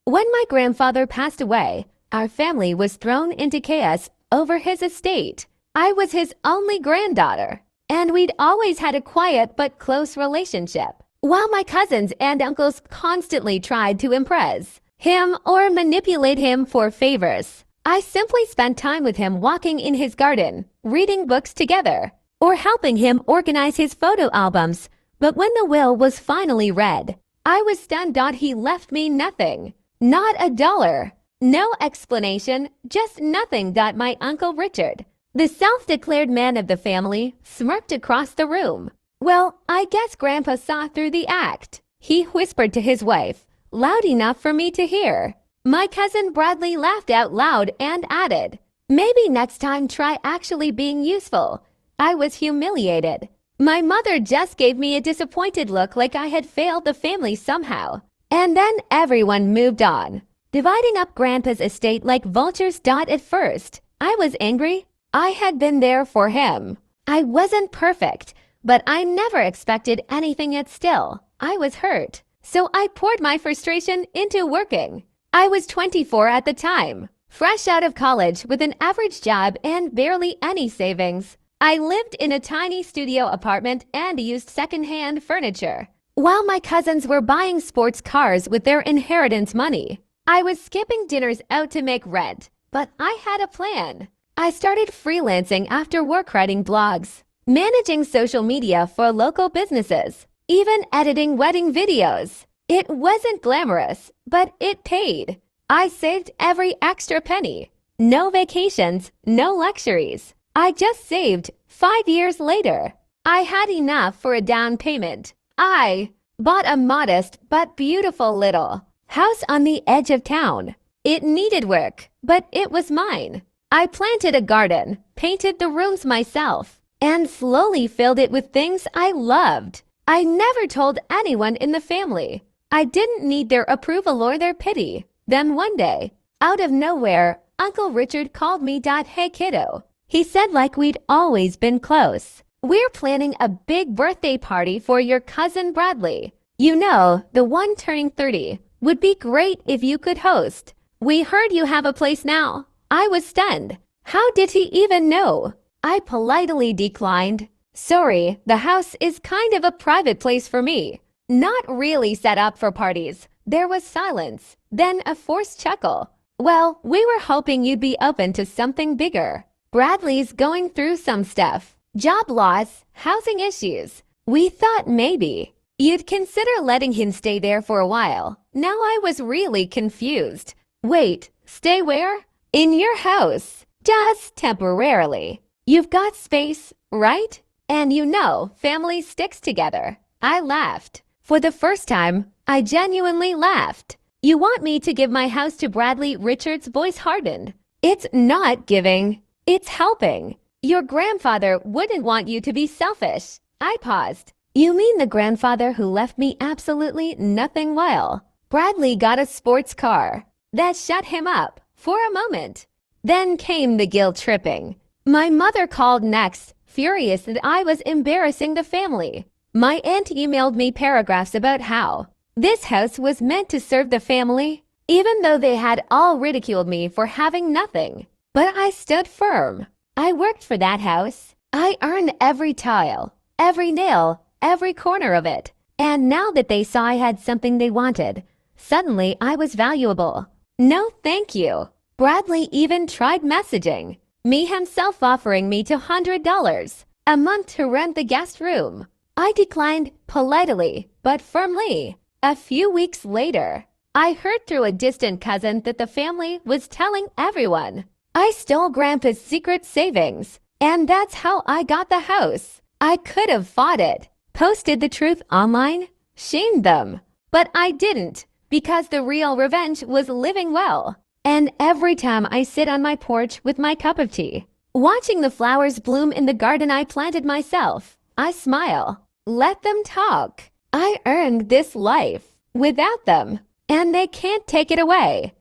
When my grandfather passed away, our family was thrown into chaos over his estate. I was his only granddaughter, and we'd always had a quiet but close relationship. While my cousins and uncles constantly tried to impress him or manipulate him for favors, I simply spent time with him walking in his garden, reading books together, or helping him organize his photo albums. But when the will was finally read, I was stunned that he left me nothing. Not a dollar. No explanation, just nothing. My Uncle Richard, the self-declared man of the family, smirked across the room. Well, I guess Grandpa saw through the act. He whispered to his wife, loud enough for me to hear. My cousin Bradley laughed out loud and added, "Maybe next time try actually being useful." I was humiliated. My mother just gave me a disappointed look like I had failed the family somehow. And then everyone moved on, dividing up Grandpa's estate like vultures. At first, I was angry. I had been there for him. I wasn't perfect, but I never expected anything. Yet still, I was hurt. So I poured my frustration into working. I was 24 at the time, fresh out of college with an average job and barely any savings. I lived in a tiny studio apartment and used secondhand furniture. While my cousins were buying sports cars with their inheritance money, I was skipping dinners out to make rent. But I had a plan. I started freelancing after work, writing blogs, managing social media for local businesses, even editing wedding videos. It wasn't glamorous, but it paid. I saved every extra penny. No vacations, no luxuries. I just saved. 5 years later, I had enough for a down payment. I bought a modest but beautiful little house on the edge of town. It needed work, but it was mine. I planted a garden, painted the rooms myself, and slowly filled it with things I loved. I never told anyone in the family. I didn't need their approval or their pity. Then one day, out of nowhere, Uncle Richard called me. "Hey kiddo," he said, like we'd always been close. "We're planning a big birthday party for your cousin Bradley. You know, the one turning 30. Would be great if you could host. We heard you have a place now." I was stunned. How did he even know? I politely declined. "Sorry, the house is kind of a private place for me. Not really set up for parties." There was silence, then a forced chuckle. "Well, we were hoping you'd be open to something bigger. Bradley's going through some stuff. Job loss, housing issues. We thought maybe you'd consider letting him stay there for a while." Now I was really confused. "Wait, stay where?" "In your house. Just temporarily. You've got space, right? And you know, family sticks together." I laughed. For the first time, I genuinely laughed. "You want me to give my house to Bradley?" Richard's voice hardened. "It's not giving. It's helping. Your grandfather wouldn't want you to be selfish." I paused. "You mean the grandfather who left me absolutely nothing? While Bradley got a sports car. That shut him up for a moment. Then came the guilt tripping. My mother called next, furious that I was embarrassing the family. My aunt emailed me paragraphs about how this house was meant to serve the family, even though they had all ridiculed me for having nothing. But I stood firm. I worked for that house. I earned every tile, every nail, every corner of it. And now that they saw I had something they wanted, suddenly I was valuable. No thank you. Bradley even tried messaging me himself, offering me $200 a month to rent the guest room. I declined politely but firmly. A few weeks later, I heard through a distant cousin that the family was telling everyone I stole Grandpa's secret savings, and that's how I got the house. I could have fought it, posted the truth online, shamed them, but I didn't, because the real revenge was living well. And every time I sit on my porch with my cup of tea, watching the flowers bloom in the garden I planted myself, I smile. Let them talk. I earned this life without them, and they can't take it away.